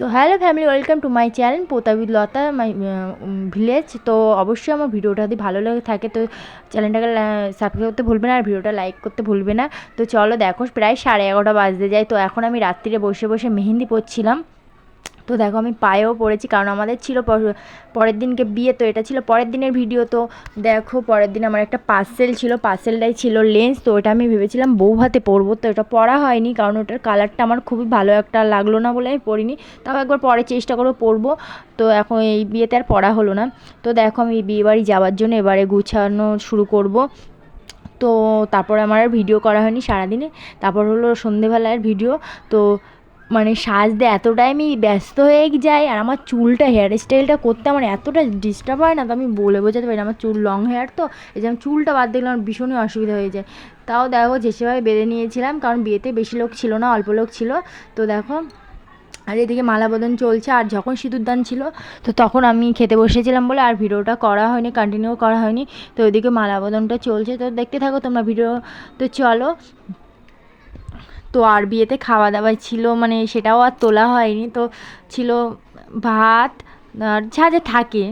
So hello family, welcome to my channel পোতা with Lata my village. তো অবশ্যই আমার ভিডিওটা যদি ভালো লাগে থাকে তো চ্যানেলটাকে সাবস্ক্রাইব করতে ভুলবে না, আর ভিডিওটা লাইক করতে ভুলবে না। তো চলো, দেখো প্রায় 11:30 বাজতে যায়। তো এখন আমি রাত্রিরে বসে বসে মেহেন্দি পরছিলাম। তো দেখো আমি পায়েও পড়েছি, কারণ আমাদের ছিল পরের দিনকে বিয়ে। তো এটা ছিল পরের দিনের ভিডিও। তো দেখো পরের দিন আমার একটা পার্সেল ছিল, পার্সেলটাই ছিল লেন্স। তো ওটা আমি ভেবেছিলাম বউ ভাতে পরবো, তো এটা পরা হয়নি, কারণ ওটার কালারটা আমার খুবই ভালো একটা লাগলো না বলে আমি পরিনি। তাও একবার পরে চেষ্টা করবো পরবো। তো এখন এই বিয়েতে আর পরা হলো না। তো দেখো আমি বিয়েবাড়ি যাওয়ার জন্য এবারে গুছানো শুরু করব। তো তারপর আমার আর ভিডিও করা হয়নি সারাদিনে। তারপর হলো সন্ধেবেলার ভিডিও। তো মানে সাজতে এতটাই আমি ব্যস্ত হয়ে যাই, আর আমার চুলটা হেয়ার স্টাইলটা করতে আমার এতটা ডিস্টার্ব হয় না, তো আমি বলে বোঝাতে পারি না। আমার চুল লং হেয়ার, তো এই যে আমি চুলটা বাদ দিলে আমার ভীষণই অসুবিধা হয়ে যায়। তাও দেখো যেভাবে বেঁধে নিয়েছিলাম, কারণ বিয়েতে বেশি লোক ছিল না, অল্প লোক ছিল। তো দেখো আর এদিকে মালাবদন চলছে, আর যখন সিঁদুরদান ছিল তো তখন আমি খেতে বসেছিলাম বলে আর ভিডিওটা করা হয়নি, কন্টিনিউ করা হয়নি। তো ওইদিকে মালাবদনটা চলছে, তো দেখতে থাকো তোমরা ভিডিও। তো চলো। তো আর বিয়েতে খাওয়া দাওয়া ছিল, মানে সেটাও আর তোলা হয়নি। তো ছিল ভাত আর যা যা থাকে,